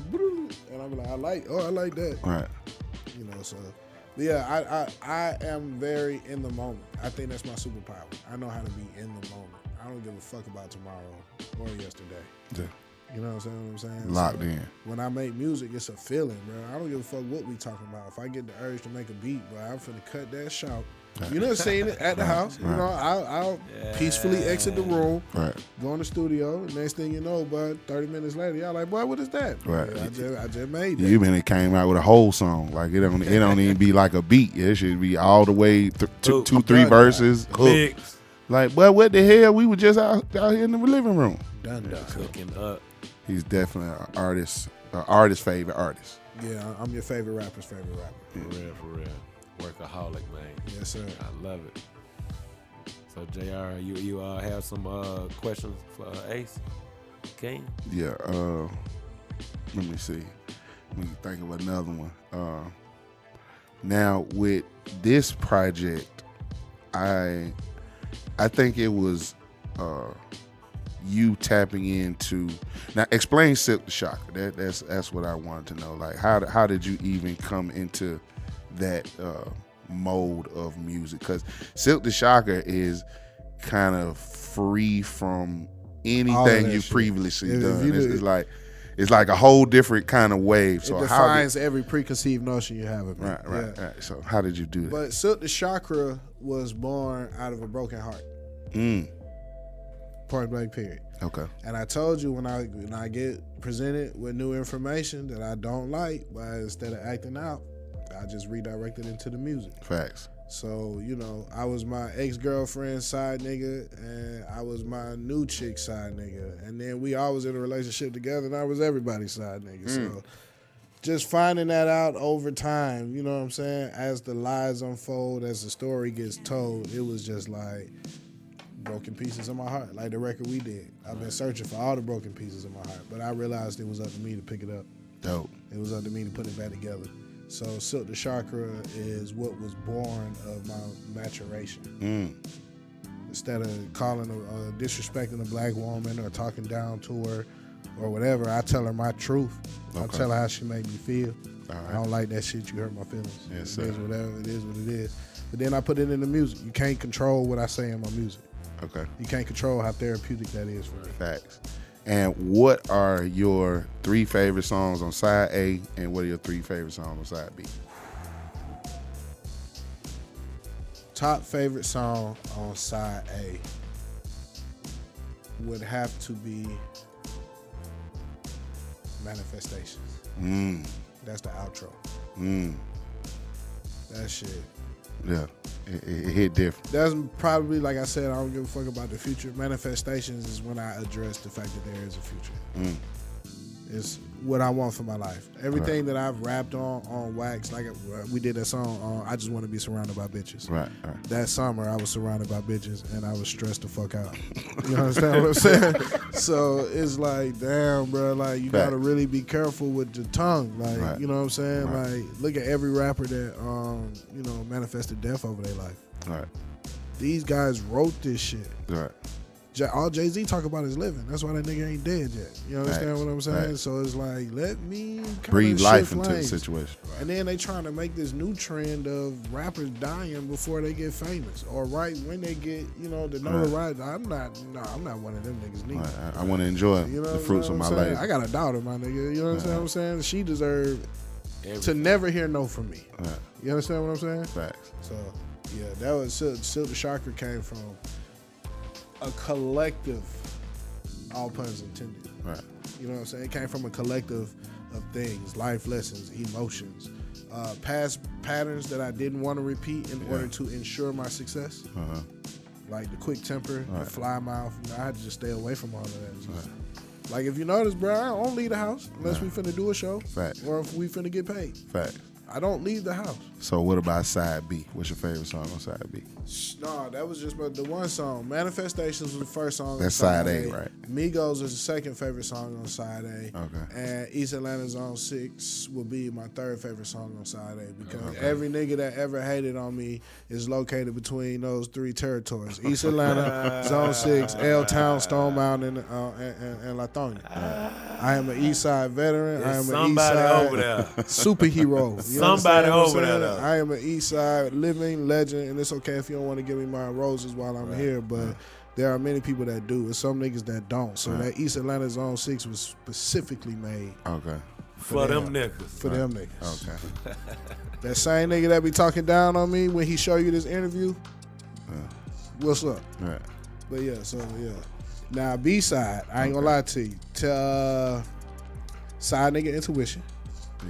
and I'm like, I like that. Right. You know, so. But yeah, I am very in the moment. I think that's my superpower. I know how to be in the moment. I don't give a fuck about tomorrow or yesterday. Yeah. You know what I'm saying? Locked in. When I make music, it's a feeling, bro. I don't give a fuck what we talking about. If I get the urge to make a beat, bro, I'm finna cut that shot. You know, seeing it at the house. Right. You know, I'll peacefully exit the room, Right. go in the studio. And next thing you know, bud, 30 minutes later, y'all like, boy, what is that? Right. Yeah, I just made that. You been came out with a whole song. Like it don't even be like a beat. It should be all the way two, three verses. Mix. Like, well, what the hell? We were just out here in the living room. Done. Cooking up. He's definitely an artist's favorite artist. Yeah, I'm your favorite rapper's favorite rapper. For real. Workaholic, man. Yes, sir. I love it. So, JR, you have some questions for Ace? King? Yeah. Let me see. Let me think of another one. Now with this project, I think it was you tapping into. Now explain SilkDaChakra. That's what I wanted to know. Like how did you even come into that mode of music? Because SilkDaChakra is kind of free from anything you've previously done. It's like a whole different kind of wave. So it defines every preconceived notion you have of it. Right. So how did you do that? But SilkDaChakra was born out of a broken heart. Point blank, period. Okay. And I told you when I get presented with new information that I don't like, but instead of acting out, I just redirect it into the music. Facts. So, you know, I was my ex-girlfriend's side nigga, and I was my new chick's side nigga. And then we all was in a relationship together, and I was everybody's side nigga. So just finding that out over time, you know what I'm saying? As the lies unfold, as the story gets told, it was just like broken pieces of my heart, like the record we did. I've been searching for all the broken pieces of my heart, but I realized it was up to me to pick it up. Dope. It was up to me to put it back together. So SilkDaChakra is what was born of my maturation. Instead of calling disrespecting a black woman or talking down to her or whatever, I tell her my truth. Okay. I tell her how she made me feel. All right. I don't like that shit. You hurt my feelings. Yes, It sir. is whatever. It is what it is. But then I put it in the music. You can't control what I say in my music. Okay. You can't control how therapeutic that is for me. Facts. And what are your 3 favorite songs on side A, and what are your 3 favorite songs on side B? Top favorite song on side A would have to be Manifestations. That's the outro. That shit. Yeah. It hit different. That's probably, like I said, I don't give a fuck about the future. Manifestations is when I address the fact that there is a future. It's what I want for my life. Everything that I've rapped on wax, like we did that song on I Just Want to Be Surrounded by Bitches. Right. That summer, I was surrounded by bitches, and I was stressed the fuck out. You understand what I'm saying? So it's like, damn, bro, like you gotta really be careful with your tongue. Like, you know what I'm saying? Like, look at every rapper that, you know, manifested death over their life. Right. These guys wrote this shit. Right. All Jay-Z talk about is living. That's why that nigga ain't dead yet. You understand what I'm saying? So it's like, let me breathe life into the situation. And then they trying to make this new trend of rappers dying before they get famous, or right when they get, you know, the notoriety. I'm not one of them niggas neither. Right. I want to enjoy the fruits of my labor. I got a daughter, my nigga. You understand what I'm saying? She deserved to never hear no from me. Right. You understand what I'm saying? Facts. So yeah, that was SilkDaChakra came from a collective, all puns intended. Right. You know what I'm saying? It came from a collective of things, life lessons, emotions, past patterns that I didn't want to repeat in order to ensure my success. Like the quick temper, the fly mouth. You know, I had to just stay away from all of that. Like if you notice, bro, I don't leave the house unless we finna do a show. Facts. Or if we finna get paid. Facts. I don't leave the house. So what about side B? What's your favorite song on side B? No, that was just the one song. Manifestations was the first song. That's side A, right? Migos is the second favorite song on side A. Okay. And East Atlanta's on 6 will be my third favorite song on side A because every nigga that ever hated on me is located between those 3 territories: East Atlanta, Zone 6, L Town, Stone Mountain, and Lithonia. I am an East Side veteran. I am an East Side over there. superhero. You Somebody understand what I'm over there, saying? though. I am an East Side living legend, and it's okay if you don't want to give me my roses while I'm here, but there are many people that do, and some niggas that don't. So that East Atlanta Zone 6 was specifically made for them niggas. For them niggas. Okay. That same nigga that be talking down on me when he show you this interview, what's up? Right. But yeah, now B-side, I ain't gonna lie to you. Side Nigga Intuition.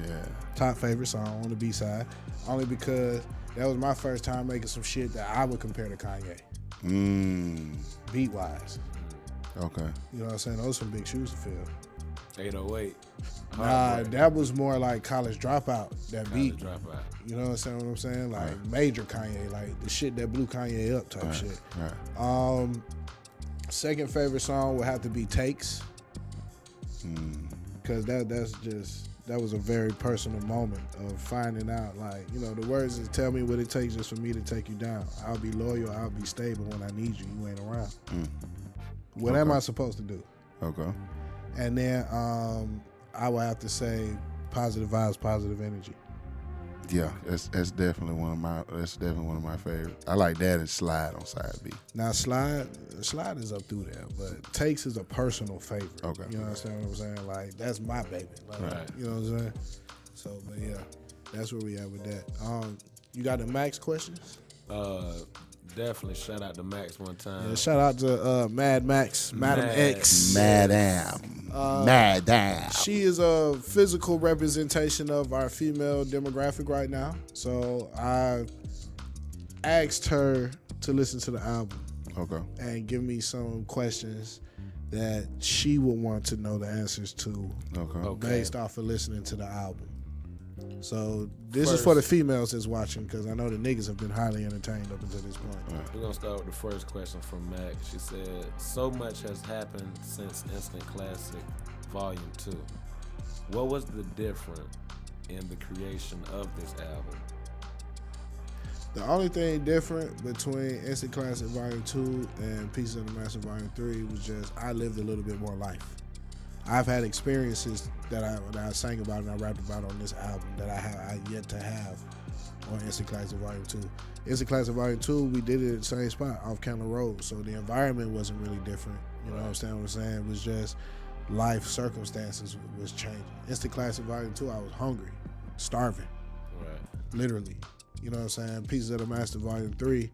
Yeah. Top favorite song on the B-side. Only because that was my first time making some shit that I would compare to Kanye. Beat-wise. Okay. You know what I'm saying? Those some big shoes to fill. 808. Nah, that was more like College Dropout, that beat. Dropout. You know what I'm saying? Like major Kanye, like the shit that blew Kanye up type shit. Right. Second favorite song would have to be Takes. Because that was a very personal moment of finding out, like, you know, the words is tell me what it takes just for me to take you down. I'll be loyal, I'll be stable when I need you, you ain't around. What am I supposed to do? Okay. And then I would have to say Positive Vibes, Positive Energy. Yeah, that's definitely one of my favorites. I like that and Slide on side B. Now Slide is up through there, but Takes is a personal favorite. Okay. You understand what I'm saying? Like, that's my baby. Like, you know what I'm saying? So, but yeah, that's where we at with that. You got the Max questions? Definitely shout out to Max one time. Yeah, shout out to Mad Max, Madam X. Madam. She is a physical representation of our female demographic right now. So I asked her to listen to the album. Okay. And give me some questions that she would want to know the answers to based off of listening to the album. So this is for the females that's watching, because I know the niggas have been highly entertained up until this point. We're going to start with the first question from Mac. She said, so much has happened since Instant Classic Volume 2. What was the difference in the creation of this album? The only thing different between Instant Classic Volume 2 and Pieces of the Master Volume 3 was just I lived a little bit more life. I've had experiences that I sang about and I rapped about on this album that I yet to have on Instant Classic Volume 2. Instant Classic Volume 2, we did it at the same spot, off Candler Road, so the environment wasn't really different. You know what I'm saying? It was just life circumstances was changing. Instant Classic Volume 2, I was hungry, starving, literally. You know what I'm saying? Pieces of the Master Volume 3,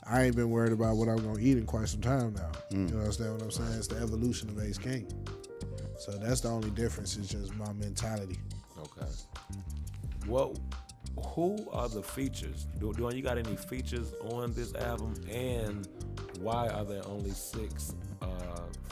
I ain't been worried about what I'm going to eat in quite some time now. You understand what I'm saying? It's the evolution of Ace King. So that's the only difference, is just my mentality. Okay. Who are the features? Do you got any features on this album? And why are there only 6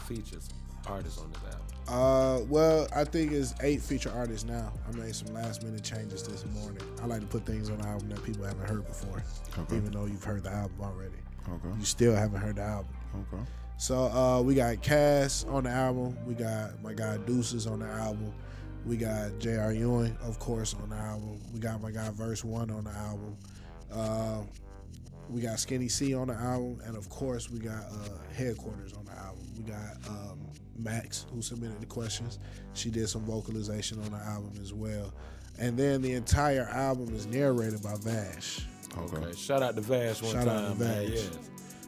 features artists on this album? Well, I think it's 8 feature artists now. I made some last minute changes this morning. I like to put things on the album that people haven't heard before, even though you've heard the album already. Okay. You still haven't heard the album. Okay. So we got Cass on the album. We got my guy Deuces on the album. We got J.R. Ewing, of course, on the album. We got my guy Verse 1 on the album. We got Skinny C on the album. And, of course, we got Headquarters on the album. We got Max, who submitted the questions. She did some vocalization on the album as well. And then the entire album is narrated by Vash. Okay. Shout out to Vash one time. Shout out to Vash. Yes.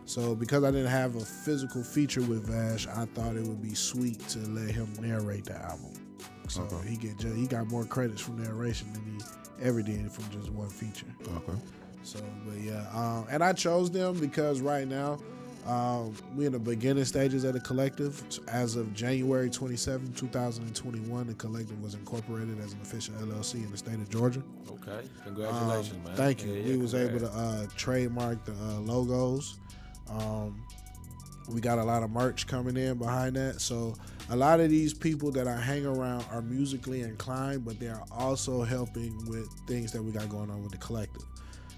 So because I didn't have a physical feature with Vash, I thought it would be sweet to let him narrate the album. So he got more credits from narration than he ever did from just one feature. Okay. So, but yeah, and I chose them because right now we're in the beginning stages of the collective. So as of January 27, 2021, the collective was incorporated as an official LLC in the state of Georgia. Okay, congratulations, man. Thank you. We was able to trademark the logos. We got a lot of merch coming in behind that. So a lot of these people that I hang around are musically inclined, but they are also helping with things that we got going on with the collective.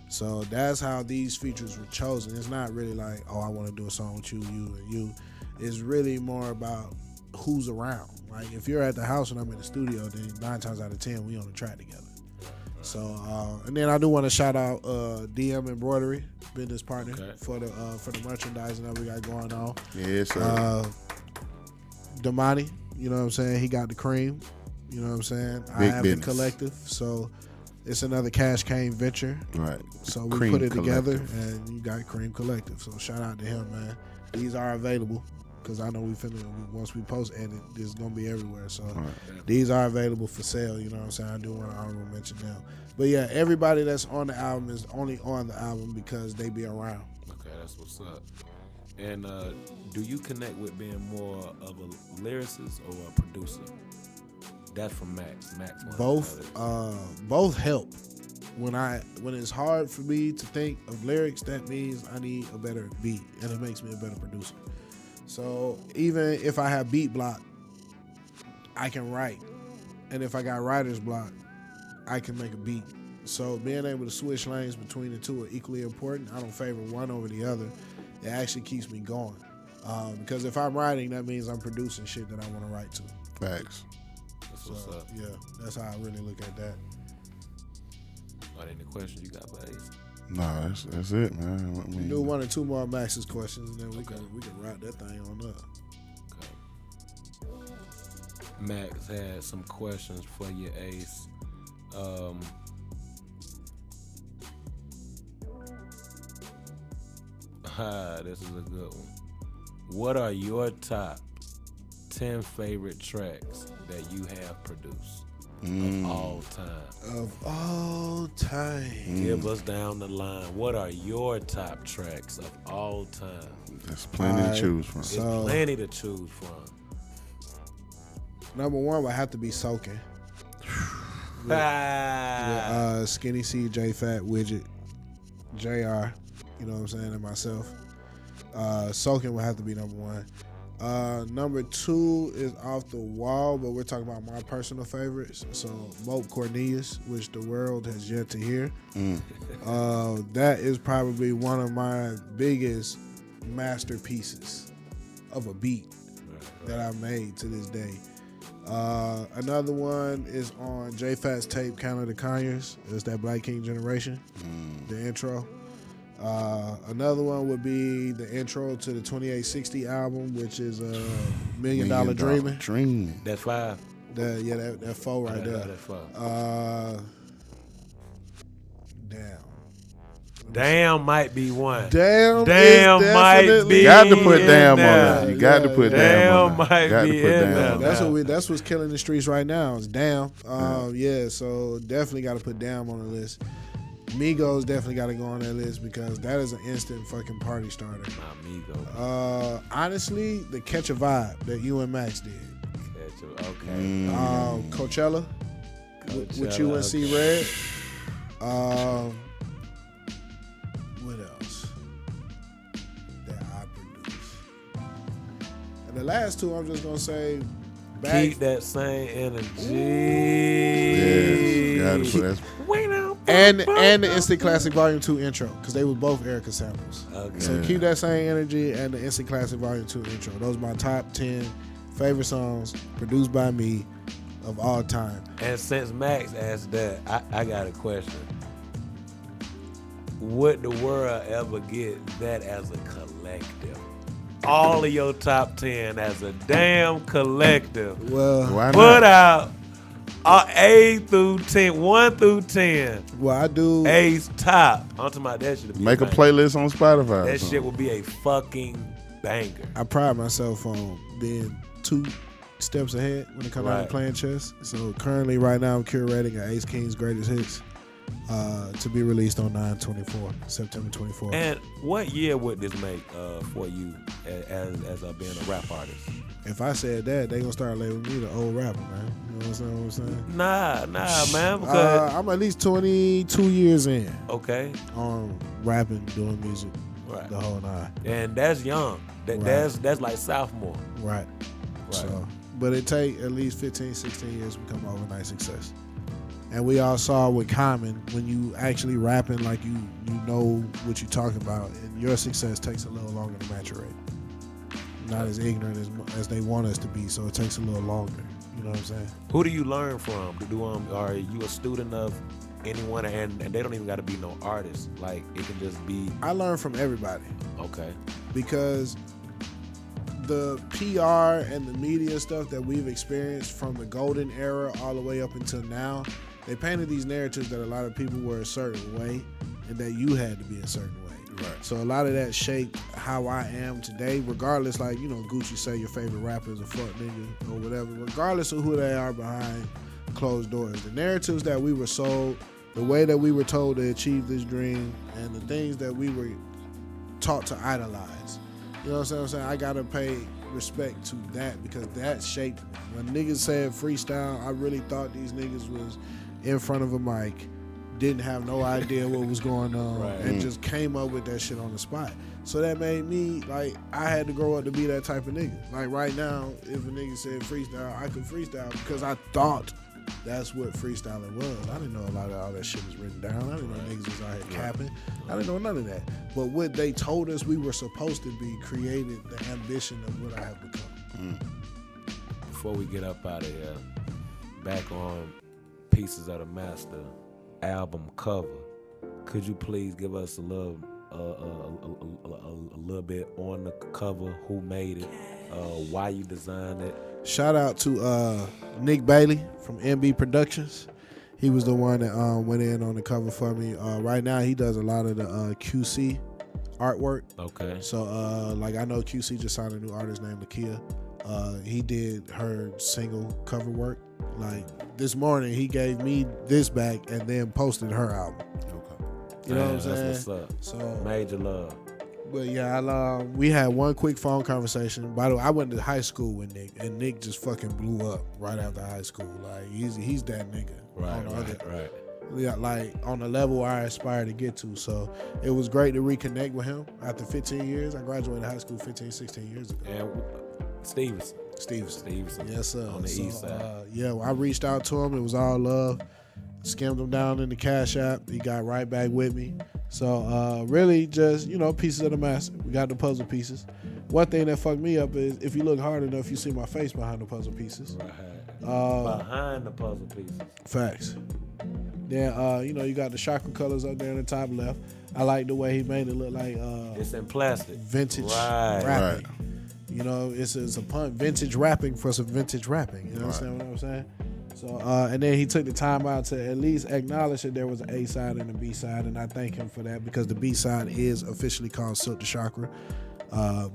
So that's how these features were chosen. It's not really like, oh, I want to do a song with you, and you. It's really more about who's around. Like if you're at the house and I'm in the studio, then 9 times out of 10 we on the track together. So and then I do want to shout out DM Embroidery, business partner for the merchandising that we got going on. Yes, sir. Damani, you know what I'm saying? He got the cream. You know what I'm saying? Big I have business. the collective, so it's another Cash Cane venture. Right. So we Cream put it Collective. together, and you got Cream Collective. So shout out to him, man. These are available because I know once we post edit, it's gonna be everywhere. So these are available for sale. You know what I'm saying? I do want to honorable mention them. But yeah, everybody that's on the album is only on the album because they be around. Okay, that's what's up. And do you connect with being more of a lyricist or a producer? That's from Max. Both help. When it's hard for me to think of lyrics, that means I need a better beat, and it makes me a better producer. So even if I have beat block, I can write, and if I got writer's block, I can make a beat. So being able to switch lanes between the two are equally important. I don't favor one over the other. It actually keeps me going. Because if I'm writing, that means I'm producing shit that I want to write to. Facts. That's what's up. Yeah, that's how I really look at that. Are there any questions you got for Ace? Nah, that's it, man. I mean, Do 1 or 2 more Max's questions, and then we can wrap that thing on up. Okay. Max had some questions for you, Ace. This is a good one. What are your top 10 favorite tracks that you have produced of all time? Of all time. Give us down the line. What are your top tracks of all time? there's plenty to choose from. There's plenty to choose from. Number 1 would have to be Soaking. Skinny C, J Fat, Widget, JR, you know what I'm saying, and myself. Soaking would have to be number 1. Number 2 is Off the Wall, but we're talking about my personal favorites. So Mope Cornelius, which the world has yet to hear. That is probably one of my biggest masterpieces of a beat that I made to this day. Another one is on J Fat's tape, Canada Conyers. It's that Black King Generation, the intro. Another one would be the intro to the 2860 album, which is $1 Million Dreaming. That's 5. That 4 right there. That's 5. Damn Might be 1. Damn might be. You got to put Damn on there. there. You got to put Damn on there. might Got to be put in Damn there. on there. That's what's killing the streets right now. Is Damn. So definitely got to put Damn on the list. Migos definitely got to go on that list because that is an instant fucking party starter. Migos. Honestly, the Catch a Vibe that you and Max did. Okay. Coachella with you and C Red. What else that I produced? And the last 2, I'm just gonna say, Keep that same energy. Yes, gotta put that. And the Instant Classic Volume 2 intro, because they were both Erica samples. Okay. So Keep That Same Energy and the Instant Classic Volume 2 intro. Those are my top 10 favorite songs produced by me of all time. And since Max asked that, I got a question. Would the world ever get that as a collective? All of your top 10 as a damn collective. Well, Why Put not? out A through 10, 1 through 10. well, I do. A's top. I'm talking about that shit. Make a playlist on Spotify. That shit will be a fucking banger. I pride myself on being 2 steps ahead when it comes down to Right. playing chess. So currently, right now, I'm curating an Ace King's Greatest Hits to be released on September 24th. And what year would this make for you as being a rap artist? If I said that, they gonna start labeling me the old rapper, man. You know what I'm saying? Nah, man. Because I'm at least 22 years in okay, on rapping, doing music. Right. the whole nine. And that's young. That's like sophomore. Right. So, but it take at least 15, 16 years to become overnight success. And we all saw with Common, when you actually rapping like you know what you're talking about, and your success takes a little longer to maturate. Not as ignorant as they want us to be, so it takes a little longer. You know what I'm saying? Who do you learn from? Are you a student of anyone? And they don't even got to be no artist. Like, it can just be. I learn from everybody. Okay. Because the PR and the media stuff that we've experienced from the golden era all the way up until now, they painted these narratives that a lot of people were a certain way and that you had to be a certain way. Right. So a lot of that shaped how I am today, regardless, like, you know, Gucci say your favorite rapper is a fuck nigga or whatever, regardless of who they are behind closed doors. The narratives that we were sold, the way that we were told to achieve this dream, and the things that we were taught to idolize. You know what I'm saying? I gotta pay respect to that because that shaped me. When niggas said freestyle, I really thought these niggas was in front of a mic, didn't have no idea what was going on, and just came up with that shit on the spot. So that made me, like, I had to grow up to be that type of nigga. Like, right now, if a nigga said freestyle, I could freestyle because I thought that's what freestyling was. I didn't know a lot of all that shit was written down. I didn't know niggas was out here capping. I didn't know none of that. But what they told us we were supposed to be created the ambition of what I have become. Before we get up out of here, back on Pieces of the Master album cover, could you please give us a little bit on the cover, who made it, why you designed it? Shout out to Nick Bailey from MB Productions. He was the one that went in on the cover for me. Right now, he does a lot of the QC artwork. Okay. So, like, I know QC just signed a new artist named Lakia. He did her single cover work. Like, this morning, he gave me this back and then posted her album. Okay. You know what I'm saying? That's what's up. So, Major love. but yeah, we had one quick phone conversation. By the way, I went to high school with Nick, and Nick just fucking blew up right after high school. Like, he's that nigga. Right. Yeah, like, on the level I aspire to get to. So it was great to reconnect with him after 15 years. I graduated high school 15, 16 years ago. And Stevenson. Yes, sir. On the east side. Yeah, I reached out to him. It was all love. Skimmed him down in the Cash App. He got right back with me. So really just, you know, pieces of the master. We got the puzzle pieces. One thing that fucked me up is if you look hard enough, you see my face behind the puzzle pieces. Right. Behind the puzzle pieces. Facts. Then, you know, you got the chakra colors up there in the top left. I like the way he made it look like it's in plastic. Vintage rapping. Right. You know, it's a pun. Vintage rapping for some vintage rapping. You understand what I'm saying? So, and then he took the time out to at least acknowledge that there was an A side and a B side, and I thank him for that because the B side is officially called SilkDaChakra.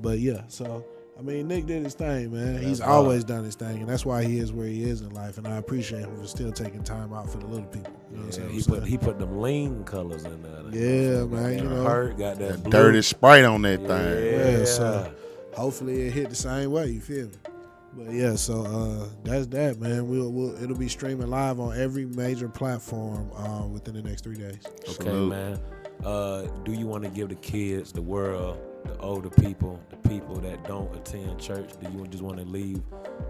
But yeah, so I mean, Nick did his thing, man. He's always done his thing, and that's why he is where he is in life. And I appreciate him for still taking time out for the little people. You know what I'm saying? He put them lean colors in there. Yeah, man. You know, Hurt, got that blue. Dirty Sprite on that thing. Yeah, so hopefully it hit the same way. You feel me? But yeah, so that's that, man. It'll be streaming live on every major platform within the next 3 days. Okay, Salute. man. Do you want to give the kids, the world, the older people, the people that don't attend church, do you just want to leave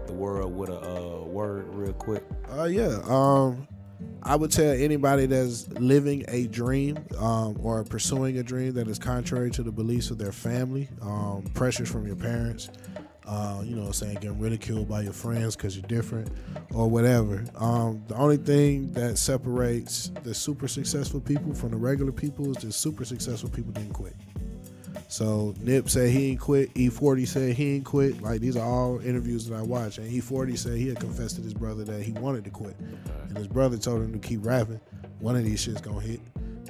the world with a word real quick? I would tell anybody that's living a dream or pursuing a dream that is contrary to the beliefs of their family, pressures from your parents, you know what I'm saying, getting ridiculed by your friends because you're different or whatever. The only thing that separates the super successful people from the regular people is the super successful people didn't quit. So Nip said he ain't quit. E40 said he ain't quit. Like, these are all interviews that I watch. And E40 said he had confessed to his brother that he wanted to quit. And his brother told him to keep rapping. One of these shit's gonna hit.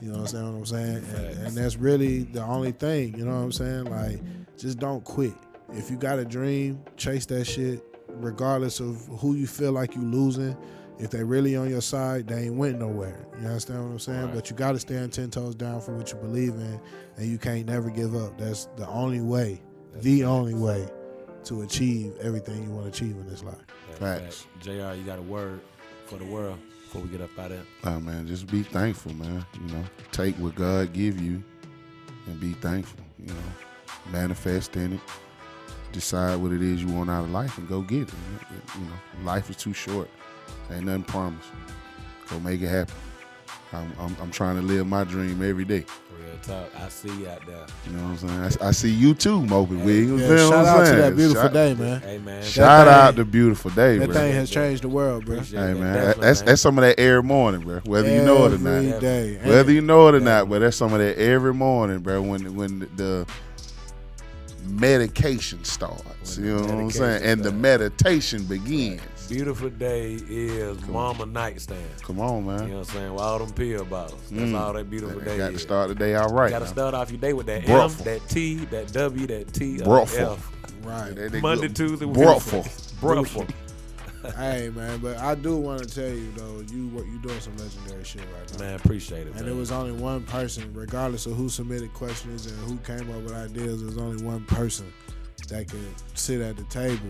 You know what I'm saying? And that's really the only thing. You know what I'm saying? Like, just don't quit. If you got a dream, chase that shit, regardless of who you feel like you losing. If they really on your side, they ain't went nowhere. You understand what I'm saying? Right. But you got to stand 10 toes down for what you believe in, and you can't never give up. That's the only way, only way to achieve everything you want to achieve in this life. Facts. JR, you got a word for the world before we get up out of there? Man, just be thankful, man. You know, take what God give you and be thankful. you know, manifest in it, decide what it is you want out of life, and go get it. You know, life is too short. Ain't nothing promised. Go make it happen. I'm trying to live my dream every day. Real talk. I see you out there. You know what I'm saying? I see you too, Moby Williams. Yeah, You know shout what I'm out to saying? that beautiful day, man. Hey, man. Shout out to beautiful day, That bro. thing has changed the world, bro. Hey man, that's some of that every morning, bro. Whether you know it or not. Every day. Whether you know it or not, but that's some of that every morning, bro. When the medication starts, you know what I'm saying, and the meditation begins. Beautiful day is Mama Nightstand. Come on, man. You know what I'm saying? With all them pill bottles. That's all that beautiful day Got to is. start the day out right. You got to now. start off your day with that Bruffle. M, that T, that W, that T, Bruffle. F. Right. They Monday, good. Tuesday, Bruffle. Bruffle. Hey, man, but I do want to tell you, though, you doing some legendary shit right now. Man, appreciate it, And man. it was only one person, regardless of who submitted questions and who came up with ideas, there was only one person that could sit at the table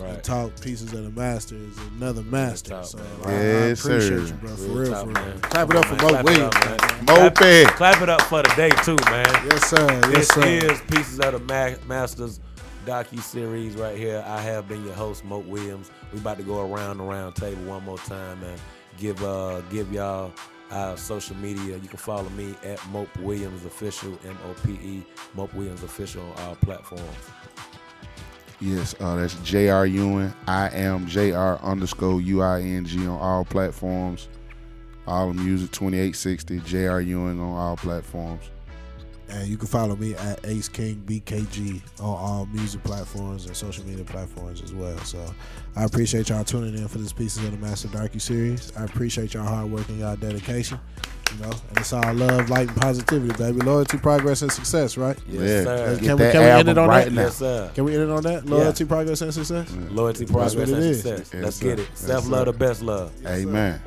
and talk pieces of the master is another master. talk, So man. I Yes, appreciate sir. you, bro, for Real real, talk, for real. man. Clap it up for Come Mo on, man. Williams. Clap it up, man. Moped. Clap it up for the day, too, man. Yes, sir. Yes, This sir. is Pieces of the Masters Docuseries right here. I have been your host, Mope Williams. We about to go around the round table one more time and give y'all our social media. You can follow me at Mope Williams Official, MOPE, Mope Williams Official on all platforms. Yes, that's JR Ewing. I am JR_UING on all platforms. All the music 2860. JR Ewing on all platforms. And you can follow me at Ace King BKG on all music platforms and social media platforms as well. So I appreciate y'all tuning in for this Pieces of the Master Docuseries. I appreciate y'all hard work and y'all dedication. You know, and it's all love, light, and positivity, baby. Loyalty, progress, and success, right? Yes, sir. Get Can we that end it album on right that? now. Yes, sir. Can we end it on that? Loyalty, progress, and success? Loyalty, progress, what it and is. success. Yes, Let's sir. get it. Yes, Self-love, sir. the best love. Amen.